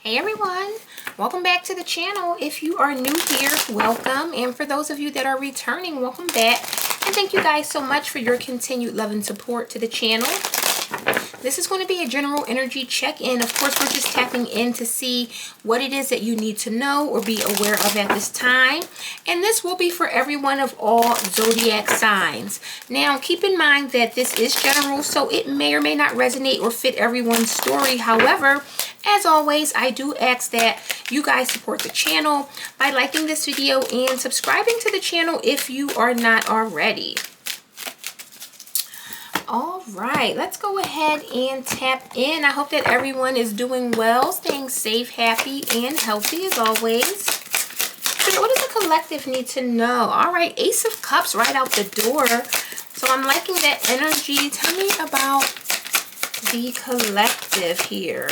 Hey everyone, welcome back to the channel. If you are new here, welcome, and for those of you that are returning, welcome back. And thank you guys so much for your continued love and support to the channel. This is going to be a general energy check-in. Of course, we're just tapping in to see what it is that you need to know or be aware of at this time. And this will be for everyone of all zodiac signs. Now, keep in mind that this is general, so it may or may not resonate or fit everyone's story. However, as always, I do ask that you guys support the channel by liking this video and subscribing to the channel if you are not already. All right, let's go ahead and tap in. I hope that everyone is doing well, staying safe, happy, and healthy as always. So what does the collective need to know? All right, Ace of Cups right out the door. So I'm liking that energy. Tell me about the collective here.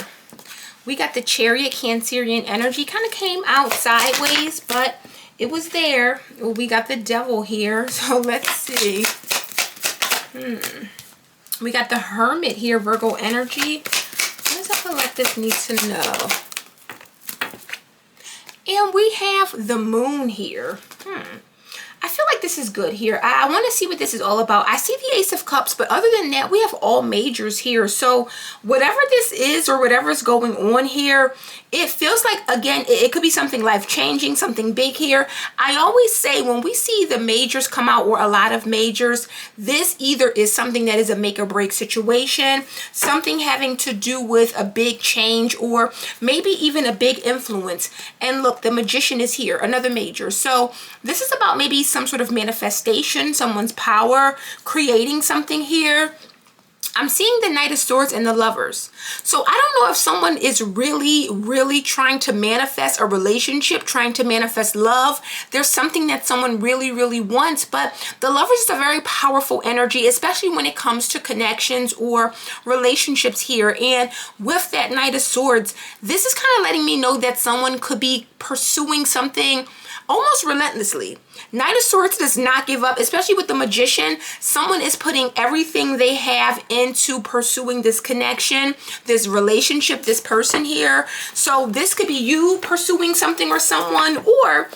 We got the Chariot, Cancerian energy. Kind of came out sideways, but it was there. We got the Devil here. So let's see. We got the Hermit here, Virgo energy. What does the collective need to know? And we have the Moon here. I feel like this is good here. I want to see what this is all about. I see the Ace of Cups, but other than that, we have all majors here. So whatever this is or whatever is going on here, it feels like, again, it could be something life-changing, something big here. I always say when we see the majors come out, or a lot of majors, this either is something that is a make or break situation, something having to do with a big change, or maybe even a big influence. And look, the Magician is here, another major. So this is about maybe some sort of manifestation, someone's power, creating something here. I'm seeing the Knight of Swords and the Lovers. So I don't know if someone is really trying to manifest a relationship, trying to manifest love. There's something that someone really wants, but the Lovers is a very powerful energy, especially when it comes to connections or relationships here. And with that Knight of Swords, this is kind of letting me know that someone could be pursuing something almost relentlessly. Knight of Swords does not give up, especially with the Magician. Someone is putting everything they have into pursuing this connection, this relationship, this person here. So this could be you pursuing something or someone, or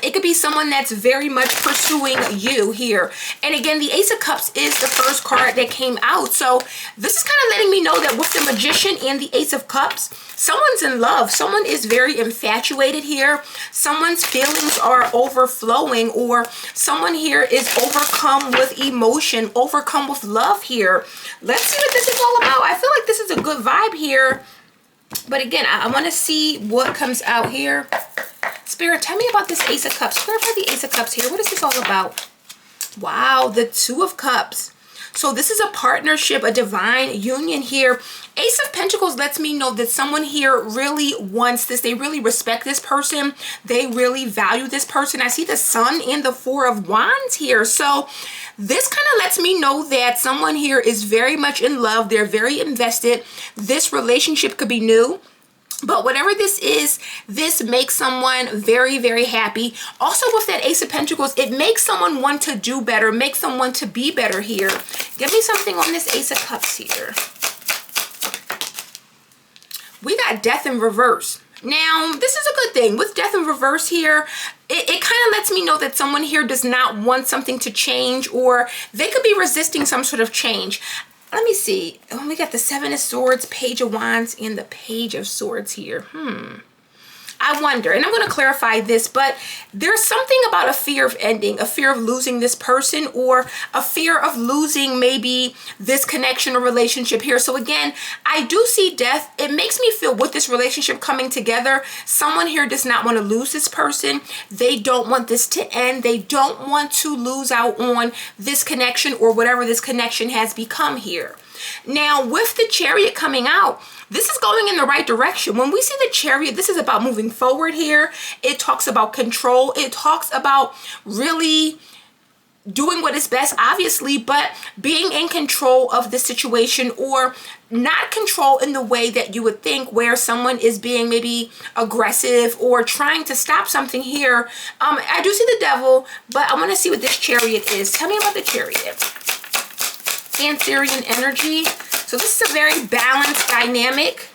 it could be someone that's very much pursuing you here. And again, the Ace of Cups is the first card that came out. So this is kind of letting me know that with the Magician and the Ace of Cups, someone's in love. Someone is very infatuated here. Someone's feelings are overflowing, or someone here is overcome with emotion, overcome with love here. Let's see what this is all about. I feel like this is a good vibe here. But again, I want to see what comes out here. Spirit, tell me about this Ace of Cups. Clarify the Ace of Cups here. What is this all about? Wow, the Two of Cups. So this is a partnership, a divine union here. Ace of Pentacles lets me know that someone here really wants this. They really respect this person. They really value this person. I see the Sun and the Four of Wands here. So this kind of lets me know that someone here is very much in love. They're very invested. This relationship could be new. But whatever this is, this makes someone very happy. Also with that Ace of Pentacles, it makes someone want to do better, makes someone to be better here. Give me something on this Ace of Cups here. We got Death in reverse. Now, this is a good thing. With Death in reverse here, it kind of lets me know that someone here does not want something to change, or they could be resisting some sort of change. Let me see. Oh, we got the Seven of Swords, Page of Wands, and the Page of Swords here. I wonder, and I'm going to clarify this, but there's something about a fear of ending, a fear of losing this person, or a fear of losing maybe this connection or relationship here. So again, I do see death. It makes me feel with this relationship coming together, someone here does not want to lose this person. They don't want this to end. They don't want to lose out on this connection or whatever this connection has become here. Now, with the Chariot coming out, this is going in the right direction. When we see the Chariot, this is about moving forward here. It talks about control. It talks about really doing what is best, obviously, but being in control of the situation, or not control in the way that you would think, where someone is being maybe aggressive or trying to stop something here. I do see the Devil, but I want to see what this Chariot is. Tell me about the Chariot. Cancerian energy. So this is a very balanced dynamic.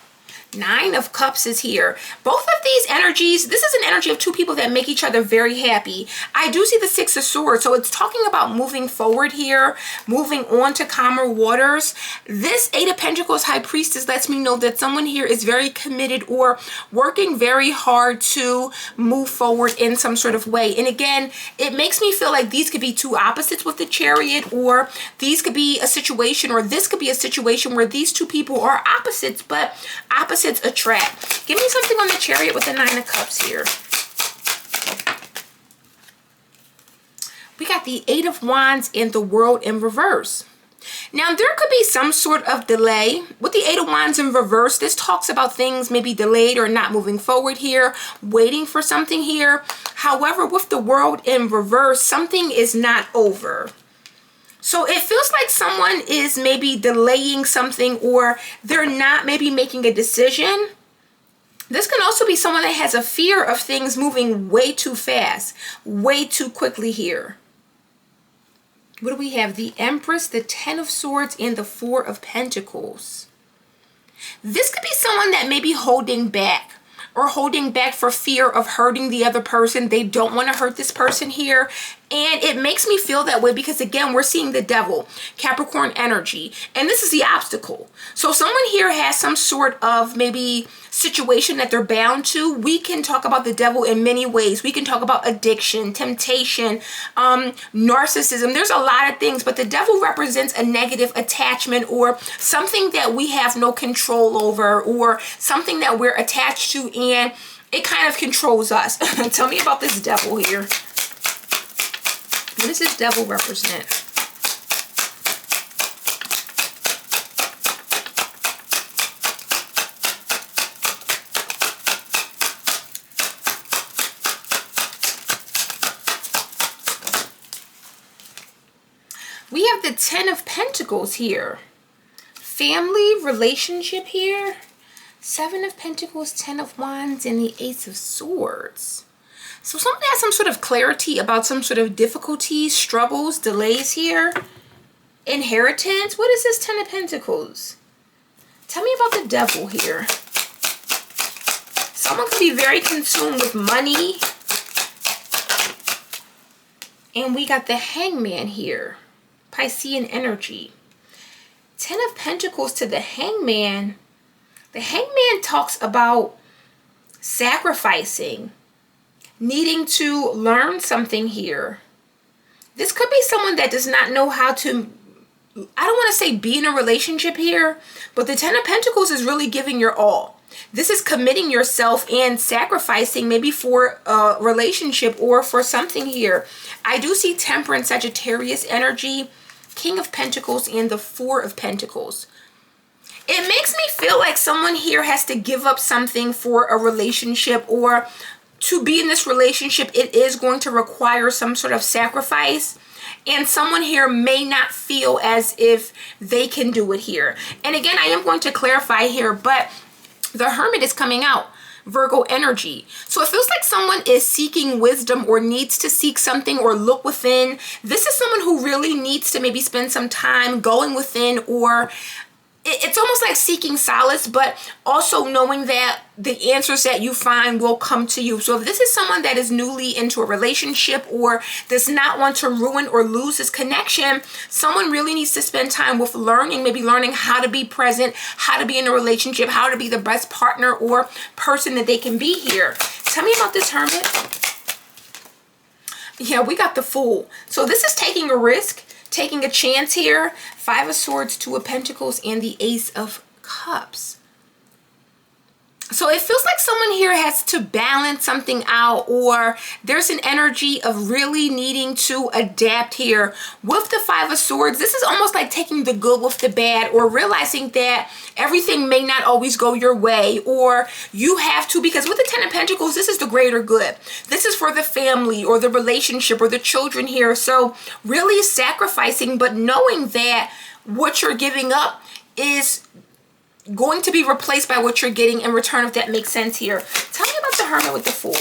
Nine of Cups is here. Both of these energies, this is an energy of two people that make each other very happy. I do see the Six of Swords, so it's talking about moving forward here, moving on to calmer waters. This Eight of Pentacles High Priestess lets me know that someone here is very committed or working very hard to move forward in some sort of way. And again, it makes me feel like these could be two opposites with the Chariot, or these could be a situation, or this could be a situation where these two people are opposites, but opposites attract. Give me something on the Chariot with the Nine of Cups here. We got the Eight of Wands and the World in reverse. Now, there could be some sort of delay. With the Eight of Wands in reverse, this talks about things maybe delayed or not moving forward here, waiting for something here. However, with the World in reverse, something is not over. So it feels like someone is maybe delaying something, or they're not maybe making a decision. This can also be someone that has a fear of things moving way too fast, way too quickly here. What do we have? The Empress, the Ten of Swords, and the Four of Pentacles. This could be someone that may be holding back, or holding back for fear of hurting the other person. They don't want to hurt this person here. And it makes me feel that way because, again, we're seeing the Devil, Capricorn energy, and this is the obstacle. So someone here has some sort of maybe situation that they're bound to. We can talk about the Devil in many ways. We can talk about addiction, temptation, narcissism. There's a lot of things, but the Devil represents a negative attachment, or something that we have no control over, or something that we're attached to, and it kind of controls us. Tell me about this Devil here. What does this Devil represent? We have the Ten of Pentacles here. Family, relationship here. Seven of Pentacles, Ten of Wands, and the Ace of Swords. So someone has some sort of clarity about some sort of difficulties, struggles, delays here. Inheritance. What is this Ten of Pentacles? Tell me about the Devil here. Someone could be very consumed with money. And we got the Hangman here. Piscean energy. Ten of Pentacles to the Hangman. The Hangman talks about sacrificing, needing to learn something here. This could be someone that does not know how to, I don't want to say be in a relationship here, but the Ten of Pentacles is really giving your all. This is committing yourself and sacrificing maybe for a relationship or for something here. I do see Temperance, Sagittarius energy, King of Pentacles, and the Four of Pentacles. It makes me feel like someone here has to give up something for a relationship, or to be in this relationship, it is going to require some sort of sacrifice. And someone here may not feel as if they can do it here. And again, I am going to clarify here, but the Hermit is coming out. Virgo energy. So it feels like someone is seeking wisdom, or needs to seek something, or look within. This is someone who really needs to maybe spend some time going within, or it's almost like seeking solace, but also knowing that the answers that you find will come to you. So if this is someone that is newly into a relationship, or does not want to ruin or lose this connection, someone really needs to spend time with learning, maybe learning how to be present, how to be in a relationship, how to be the best partner or person that they can be here. Tell me about this Hermit. Yeah, we got the Fool. So this is taking a risk, taking a chance here. Five of Swords, Two of Pentacles, and the Ace of Cups. So it feels like someone here has to balance something out, or there's an energy of really needing to adapt here. With the Five of Swords, this is almost like taking the good with the bad, or realizing that everything may not always go your way, or you have to, because with the Ten of Pentacles, this is the greater good. This is for the family or the relationship or the children here. So really sacrificing, but knowing that what you're giving up is going to be replaced by what you're getting in return, if that makes sense here. Tell me about the Hermit with the Fool.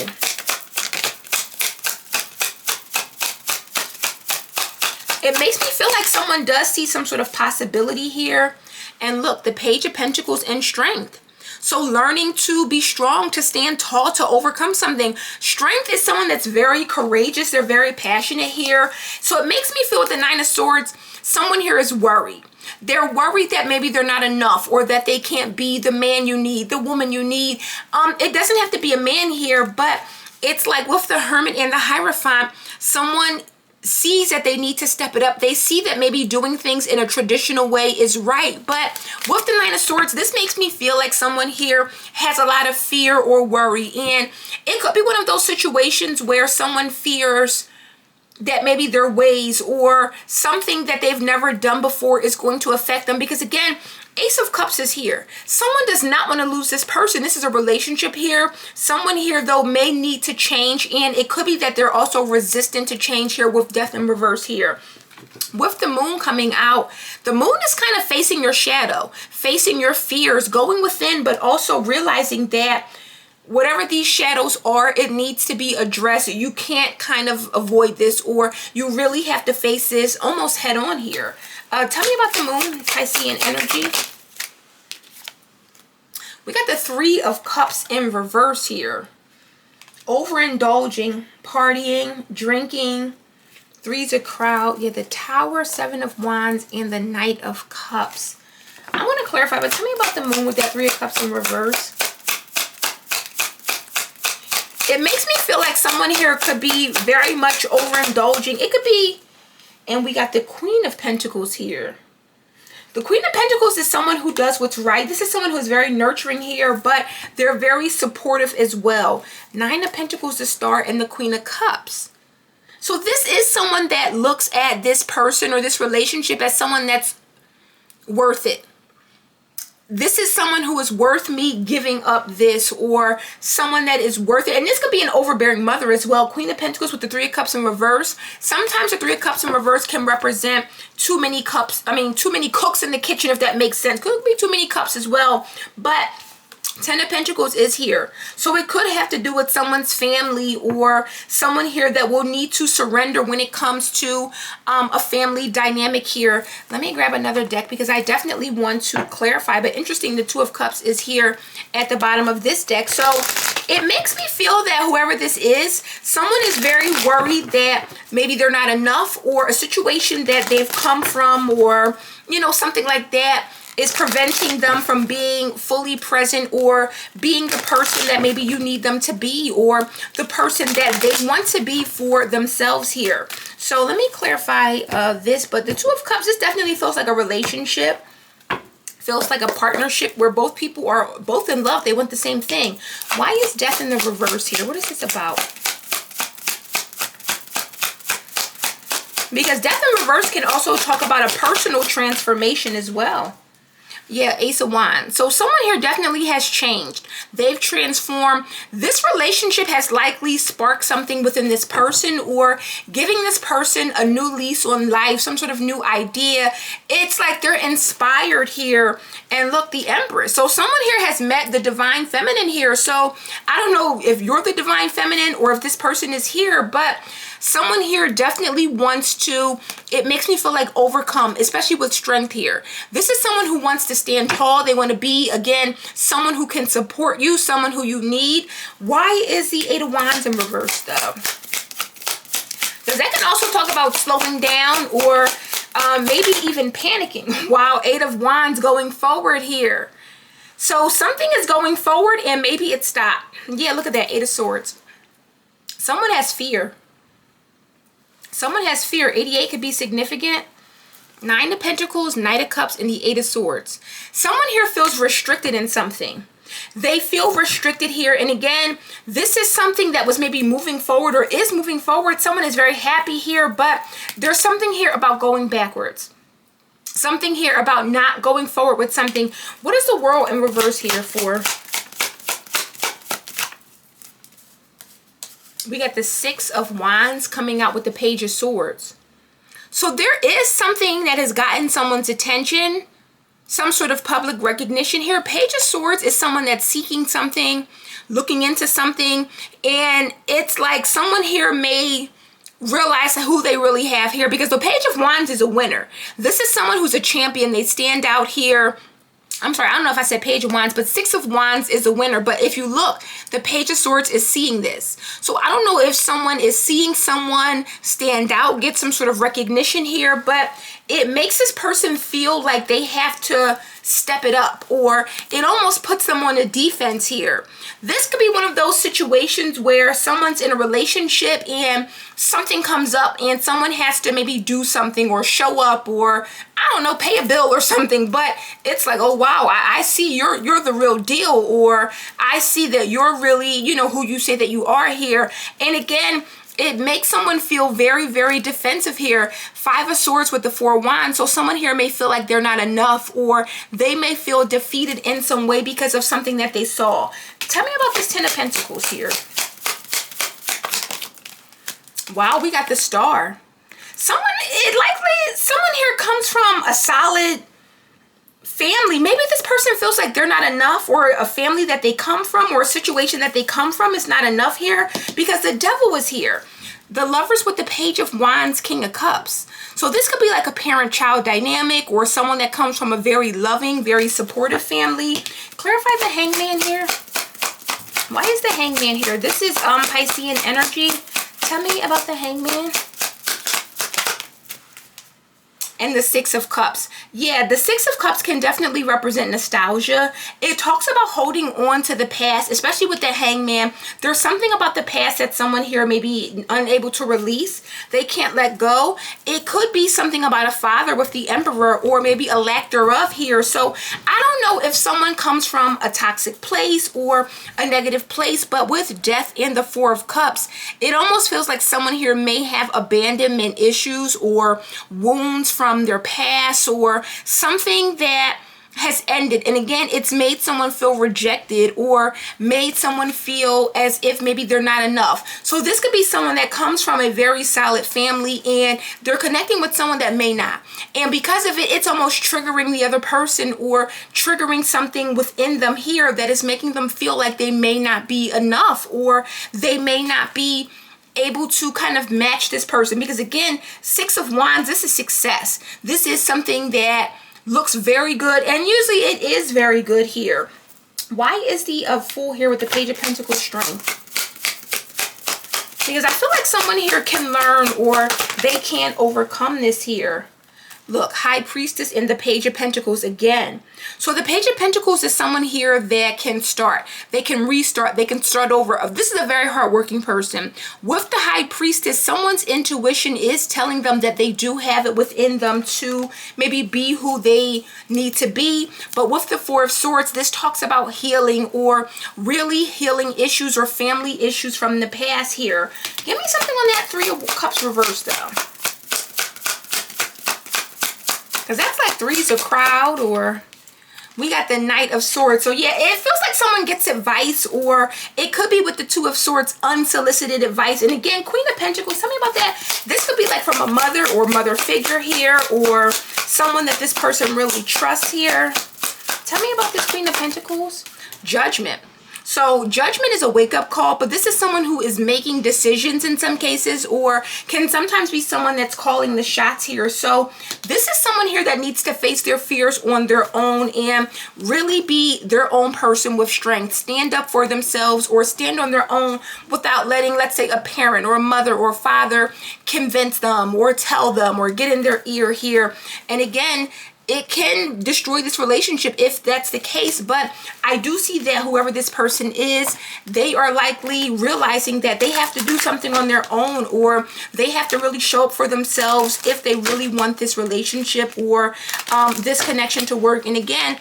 It makes me feel like someone does see some sort of possibility here. And look, the Page of Pentacles and Strength. So learning to be strong, to stand tall, to overcome something. Strength is someone that's very courageous. They're very passionate here. So it makes me feel with the Nine of Swords, someone here is worried. They're worried that maybe they're not enough, or that they can't be the man you need, the woman you need. It doesn't have to be a man here, but it's like with the Hermit and the Hierophant, someone sees that they need to step it up. They see that maybe doing things in a traditional way is right. But with the Nine of Swords, this makes me feel like someone here has a lot of fear or worry. And it could be one of those situations where someone fears that maybe their ways or something that they've never done before is going to affect them. Because again, Ace of Cups is here. Someone does not want to lose this person. This is a relationship here. Someone here, though, may need to change. And it could be that they're also resistant to change here with Death in reverse here. With the Moon coming out, the Moon is kind of facing your shadow, facing your fears, going within, but also realizing that whatever these shadows are, it needs to be addressed. You can't kind of avoid this, or you really have to face this almost head on here. Tell me about the Moon, Piscean energy. We got the Three of Cups in reverse here. Overindulging, partying, drinking. Three's a crowd. Yeah, the Tower, Seven of Wands, and the Knight of Cups. I want to clarify, but tell me about the Moon with that Three of Cups in reverse. It makes me feel like someone here could be very much overindulging. It could be, and we got the Queen of Pentacles here. The Queen of Pentacles is someone who does what's right. This is someone who is very nurturing here, but they're very supportive as well. Nine of Pentacles, the Star, and the Queen of Cups. So this is someone that looks at this person or this relationship as someone that's worth it. This is someone who is worth me giving up this, or someone that is worth it. And this could be an overbearing mother as well. Queen of Pentacles with the Three of Cups in reverse. Sometimes the Three of Cups in reverse can represent too many cups. Too many cooks in the kitchen, if that makes sense. Could be too many cups as well. But Ten of Pentacles is here. So it could have to do with someone's family, or someone here that will need to surrender when it comes to a family dynamic here. Let me grab another deck because I definitely want to clarify. But interesting, the Two of Cups is here at the bottom of this deck. So it makes me feel that whoever this is, someone is very worried that maybe they're not enough, or a situation that they've come from, or, you know, something like that is preventing them from being fully present, or being the person that maybe you need them to be, or the person that they want to be for themselves here. So let me clarify this. But the Two of Cups, this definitely feels like a relationship. Feels like a partnership where both people are both in love. They want the same thing. Why is Death in the reverse here? What is this about? Because Death in reverse can also talk about a personal transformation as well. Yeah, Ace of Wands. So someone here definitely has changed. They've transformed. This relationship has likely sparked something within this person, or giving this person a new lease on life, some sort of new idea. It's like they're inspired here. And look, the Empress. So someone here has met the Divine Feminine here. So I don't know if you're the Divine Feminine or if this person is here, but someone here definitely wants to, it makes me feel like, overcome, especially with strength here. This is someone who wants to stand tall. They want to be, again, someone who can support you, someone who you need. Why is the Eight of Wands in reverse, though? Because that can also talk about slowing down, or maybe even panicking. Wow, Eight of Wands going forward here. So something is going forward and maybe it stopped. Yeah, look at that, Eight of Swords. Someone has fear. Someone has fear. 88 could be significant. Nine of Pentacles, Knight of Cups, and the Eight of Swords. Someone here feels restricted in something. They feel restricted here. And again, this is something that was maybe moving forward, or is moving forward. Someone is very happy here, but there's something here about going backwards. Something here about not going forward with something. What is the World in reverse here for? We got the Six of Wands coming out with the Page of Swords. So there is something that has gotten someone's attention, some sort of public recognition here. Page of Swords is someone that's seeking something, looking into something, and it's like someone here may realize who they really have here, because the Page of Wands is a winner. This is someone who's a champion. They stand out here. I'm sorry, I don't know if I said Page of Wands, but Six of Wands is a winner. But if you look, the Page of Swords is seeing this. So I don't know if someone is seeing someone stand out, get some sort of recognition here, but it makes this person feel like they have to step it up, or it almost puts them on a defense here. This could be one of those situations where someone's in a relationship and something comes up and someone has to maybe do something or show up, or I don't know, pay a bill or something, but it's like, oh wow, I see you're the real deal, or I see that you're really, you know, who you say that you are here. And again, it makes someone feel very, very defensive here. Five of Swords with the Four of Wands. So someone here may feel like they're not enough, or they may feel defeated in some way because of something that they saw. Tell me about this Ten of Pentacles here. Wow, we got the Star. Someone here comes from a solid family. Maybe this person feels like they're not enough, or a family that they come from, or a situation that they come from is not enough here, because the Devil was here. The Lovers with the Page of Wands, King of Cups. So this could be like a parent-child dynamic, or someone that comes from a very loving, very supportive family. Clarify the Hangman here. Why is the Hangman here? This is Piscean energy. Tell me about the Hangman. And the Six of Cups. Yeah, the Six of Cups can definitely represent nostalgia. It talks about holding on to the past, especially with the Hangman. There's something about the past that someone here may be unable to release. They can't let go. It could be something about a father with the Emperor, or maybe a lack thereof here. So I don't know if someone comes from a toxic place or a negative place, but with Death and the Four of Cups, it almost feels like someone here may have abandonment issues or wounds from their past, or something that has ended. And again, it's made someone feel rejected, or made someone feel as if maybe they're not enough. So this could be someone that comes from a very solid family and they're connecting with someone that may not. And because of it, it's almost triggering the other person, or triggering something within them here that is making them feel like they may not be enough, or they may not be able to kind of match this person. Because again, Six of Wands, this is success. This is something that looks very good, and usually it is very good here. Why is the Fool here with the Page of Pentacles? Strength. Because I feel like someone here can learn, or they can overcome this here. Look, High Priestess in the Page of Pentacles again. So the Page of Pentacles is someone here that can start. They can restart. They can start over. This is a very hardworking person. With the High Priestess, someone's intuition is telling them that they do have it within them to maybe be who they need to be. But with the Four of Swords, this talks about healing, or really healing issues or family issues from the past here. Give me something on that Three of Cups reversed though. Because that's like three's a crowd, or we got the Knight of Swords. So yeah, it feels like someone gets advice, or it could be with the Two of Swords, unsolicited advice. And again, Queen of Pentacles, tell me about that. This could be like from a mother or mother figure here, or someone that this person really trusts here. Tell me about this Queen of Pentacles. Judgment. So Judgment is a wake-up call, but this is someone who is making decisions in some cases, or can sometimes be someone that's calling the shots here. So this is someone here that needs to face their fears on their own and really be their own person with strength. Stand up for themselves, or stand on their own without letting, let's say, a parent or a mother or father convince them or tell them or get in their ear here. And again, it can destroy this relationship if that's the case. But I do see that whoever this person is, they are likely realizing that they have to do something on their own, or they have to really show up for themselves if they really want this relationship or this connection to work. And again,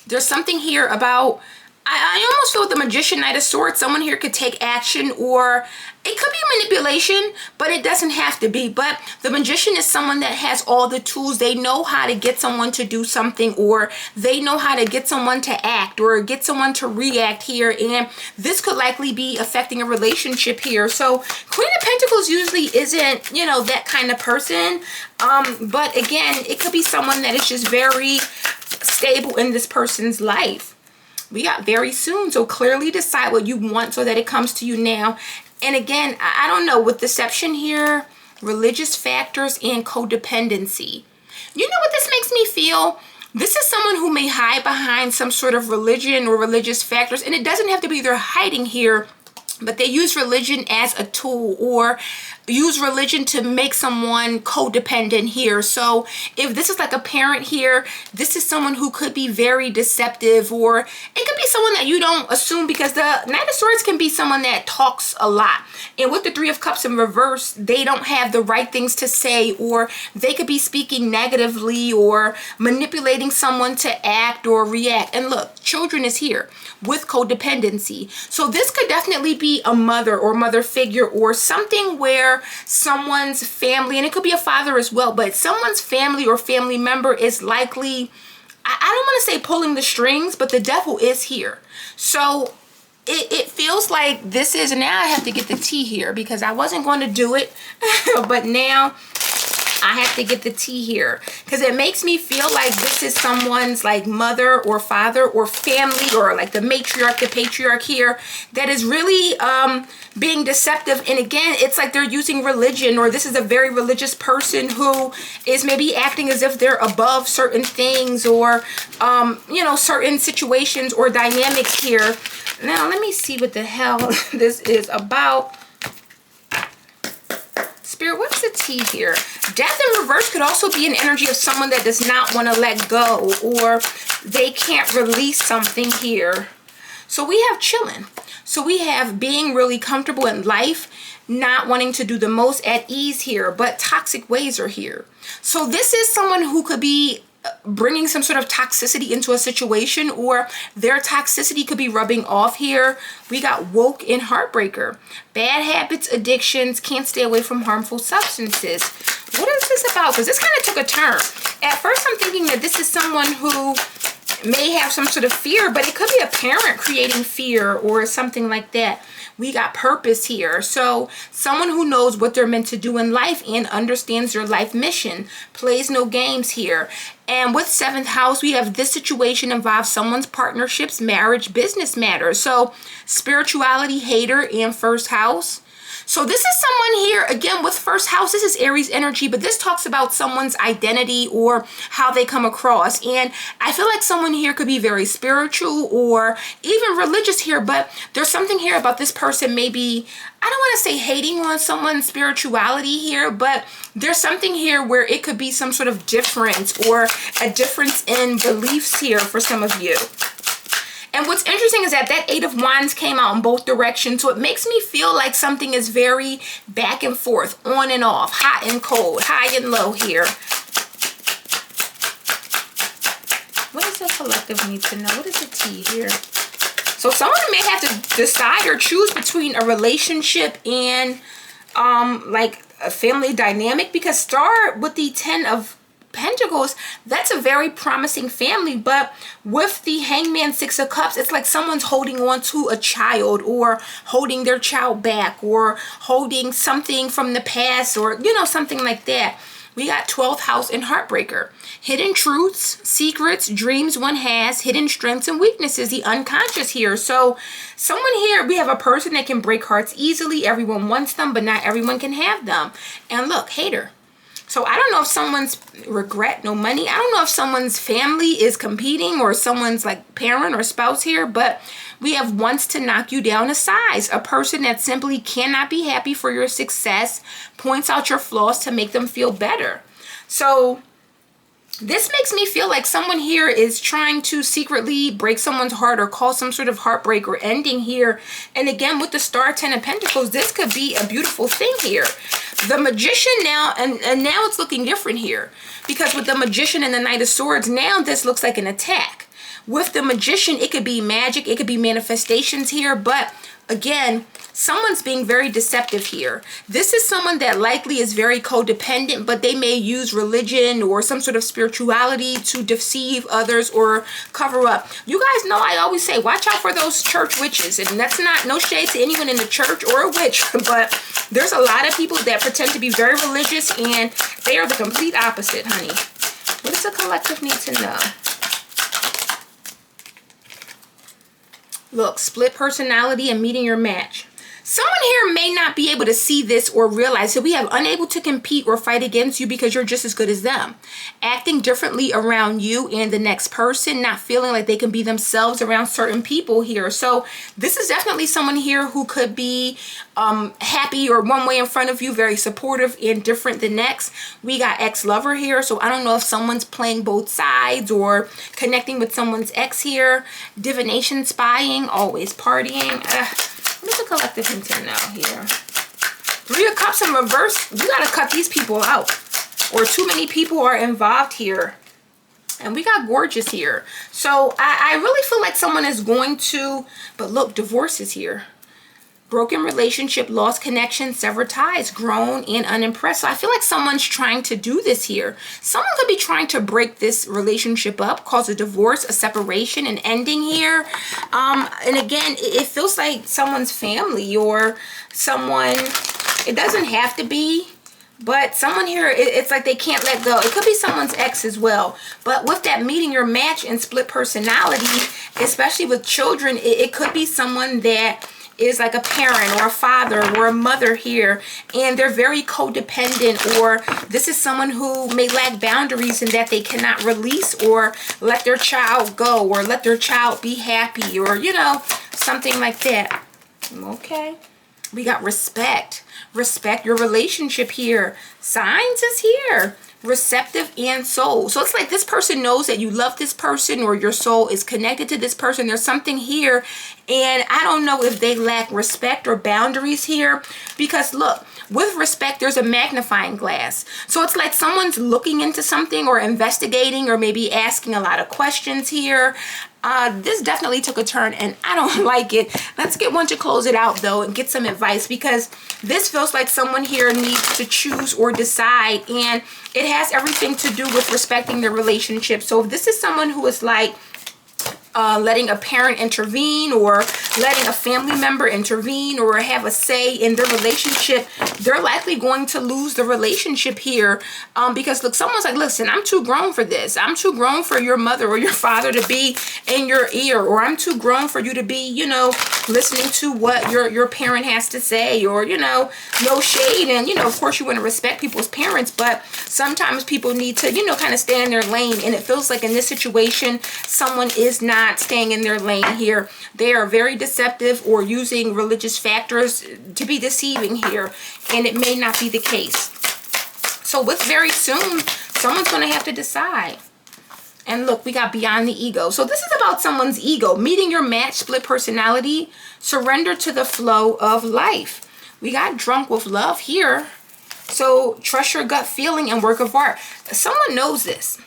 there's something here about, I almost feel with the Magician, Knight of Swords, someone here could take action, or it could be manipulation, but it doesn't have to be. But the Magician is someone that has all the tools. They know how to get someone to do something, or they know how to get someone to act, or get someone to react here. And this could likely be affecting a relationship here. So Queen of Pentacles usually isn't, you know, that kind of person. But again, it could be someone that is just very stable in this person's life. We got very soon. So clearly decide what you want so that it comes to you now. And again, I don't know, with deception here, religious factors, and codependency. You know what this makes me feel? This is someone who may hide behind some sort of religion or religious factors, and it doesn't have to be they're hiding here, but they use religion as a tool or use religion to make someone codependent here. So if this is like a parent here, this is someone who could be very deceptive, or it could be someone that you don't assume, because the Knight of Swords can be someone that talks a lot. And with the Three of Cups in reverse, they don't have the right things to say, or they could be speaking negatively or manipulating someone to act or react. And look, children is here with codependency. So this could definitely be a mother or mother figure, or something where someone's family, and it could be a father as well, but someone's family or family member is likely, I don't want to say pulling the strings, but the devil is here. So it feels like this is, and now I have to get the tea here because I wasn't going to do it, but now I have to get the tea here because it makes me feel like this is someone's like mother or father or family, or like the matriarch, the patriarch here, that is really being deceptive. And again, it's like they're using religion, or this is a very religious person who is maybe acting as if they're above certain things, or you know, certain situations or dynamics here. Now let me see what the hell this is about. Spirit, what's the tea here? Death in reverse could also be an energy of someone that does not want to let go, or they can't release something here. So we have chilling. So we have being really comfortable in life, not wanting to do the most, at ease here, but toxic ways are here. So this is someone who could be bringing some sort of toxicity into a situation, or their toxicity could be rubbing off here. We got woke and heartbreaker. Bad habits, addictions, can't stay away from harmful substances. What is this about? Because this kind of took a turn. At first I'm thinking that this is someone who may have some sort of fear, but it could be a parent creating fear or something like that. We got purpose here. So someone who knows what they're meant to do in life and understands their life mission, plays no games here. And with 7th house, we have this situation involves someone's partnerships, marriage, business matters. So spirituality, hater, and 1st house. So this is someone here, again, with 1st house, this is Aries energy, but this talks about someone's identity or how they come across. And I feel like someone here could be very spiritual or even religious here, but there's something here about this person maybe, I don't want to say hating on someone's spirituality here, but there's something here where it could be some sort of difference or a difference in beliefs here for some of you. And what's interesting is that that 8 of Wands came out in both directions. So it makes me feel like something is very back and forth, on and off, hot and cold, high and low here. What does the collective need to know? What is the tea here? So someone may have to decide or choose between a relationship and like a family dynamic, because Star with the 10 of Pentacles, that's a very promising family, but with the Hangman 6 of Cups, it's like someone's holding on to a child, or holding their child back, or holding something from the past, or you know, something like that. We got 12th house and heartbreaker. Hidden truths, secrets, dreams one has, hidden strengths and weaknesses, the unconscious here. So someone here, we have a person that can break hearts easily. Everyone wants them, but not everyone can have them. And look, hater. So I don't know if someone's regret, no money. I don't know if someone's family is competing, or someone's like parent or spouse here, but we have wants to knock you down a size. A person that simply cannot be happy for your success, points out your flaws to make them feel better. So this makes me feel like someone here is trying to secretly break someone's heart or cause some sort of heartbreak or ending here. And again, with the Star 10 of Pentacles, this could be a beautiful thing here. The Magician now, and now it's looking different here, because with the Magician and the Knight of Swords, now this looks like an attack. With the Magician, it could be magic, it could be manifestations here, but again, someone's being very deceptive here. This is someone that likely is very codependent, but they may use religion or some sort of spirituality to deceive others or cover up. You guys know I always say, watch out for those church witches. And that's not, no shade to anyone in the church or a witch, but there's a lot of people that pretend to be very religious and they are the complete opposite, honey. What does the collective need to know? Look, split personality and meeting your match. Someone here may not be able to see this or realize that we have unable to compete or fight against you because you're just as good as them. Acting differently around you and the next person, not feeling like they can be themselves around certain people here. So this is definitely someone here who could be happy or one way in front of you, very supportive and different the next. We got ex-lover here, so I don't know if someone's playing both sides or connecting with someone's ex here. Divination, spying, always partying. What's the collective intent now here? Three of Cups in reverse. You gotta cut these people out, or too many people are involved here. And we got Gorgeous here. So I really feel like someone is going to, but look, divorce is here. Broken relationship, lost connection, severed ties, grown and unimpressed. So I feel like someone's trying to do this here. Someone could be trying to break this relationship up, cause a divorce, a separation, an ending here. And again, it feels like someone's family or someone, it doesn't have to be, but someone here, it's like they can't let go. It could be someone's ex as well. But with that meeting your match and split personality, especially with children, it could be someone that is like a parent or a father or a mother here, and they're very codependent, or this is someone who may lack boundaries in that they cannot release or let their child go or let their child be happy, or you know, something like that. Okay, we got respect. Respect your relationship here. Signs is here. Receptive and soul. So it's like this person knows that you love this person, or your soul is connected to this person. There's something here, and I don't know if they lack respect or boundaries here, because look, with respect, there's a magnifying glass. So it's like someone's looking into something or investigating or maybe asking a lot of questions here. This definitely took a turn and I don't like it. Let's get one to close it out though and get some advice, because this feels like someone here needs to choose or decide, and it has everything to do with respecting their relationship. So if this is someone who is like letting a parent intervene or letting a family member intervene or have a say in their relationship, they're likely going to lose the relationship here, because look, someone's like, listen, I'm too grown for this. I'm too grown for your mother or your father to be in your ear, or I'm too grown for you to be, you know, listening to what your parent has to say, or, you know, no shade. And, you know, of course you want to respect people's parents, but sometimes people need to, you know, kind of stay in their lane. And it feels like in this situation, someone is not staying in their lane here. They are very deceptive or using religious factors to be deceiving here, and it may not be the case. So with very soon, someone's going to have to decide. And look, we got beyond the ego. So this is about someone's ego. Meeting your match, split personality, surrender to the flow of life. We got drunk with love here. So trust your gut feeling and work of art. Someone knows this.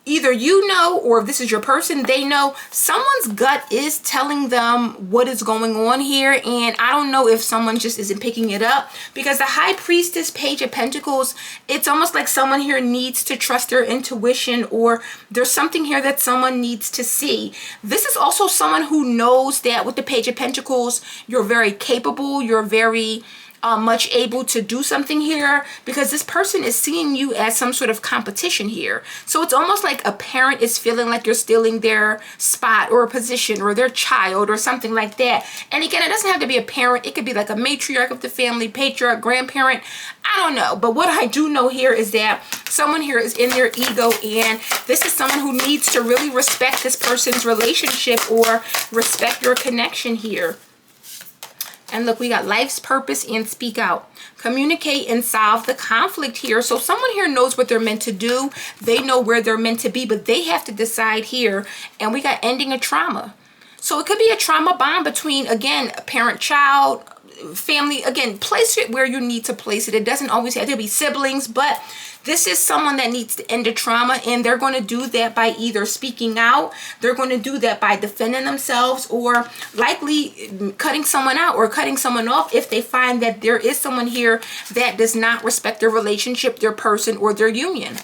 Either you know, or if this is your person, they know someone's gut is telling them what is going on here. And I don't know if someone just isn't picking it up, because the High Priestess, Page of Pentacles, it's almost like someone here needs to trust their intuition, or there's something here that someone needs to see. This is also someone who knows that with the Page of Pentacles, you're very capable, you're very much able to do something here, because this person is seeing you as some sort of competition here. So it's almost like a parent is feeling like you're stealing their spot or a position or their child or something like that. And again, it doesn't have to be a parent. It could be like a matriarch of the family, patriarch, grandparent. I don't know. But what I do know here is that someone here is in their ego, and this is someone who needs to really respect this person's relationship or respect your connection here. And look, we got life's purpose and speak out. Communicate and solve the conflict here. So someone here knows what they're meant to do. They know where they're meant to be, but they have to decide here. And we got ending a trauma. So it could be a trauma bond between, again, a parent-child, family. Again, place it where you need to place it. It doesn't always have to be siblings, but this is someone that needs to end a trauma, and they're going to do that by either speaking out, they're going to do that by defending themselves, or likely cutting someone out or cutting someone off if they find that there is someone here that does not respect their relationship, their person, or their union.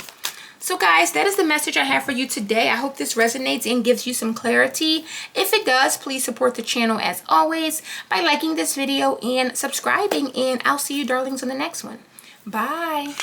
So guys, that is the message I have for you today. I hope this resonates and gives you some clarity. If it does, please support the channel as always by liking this video and subscribing, and I'll see you darlings on the next one. Bye.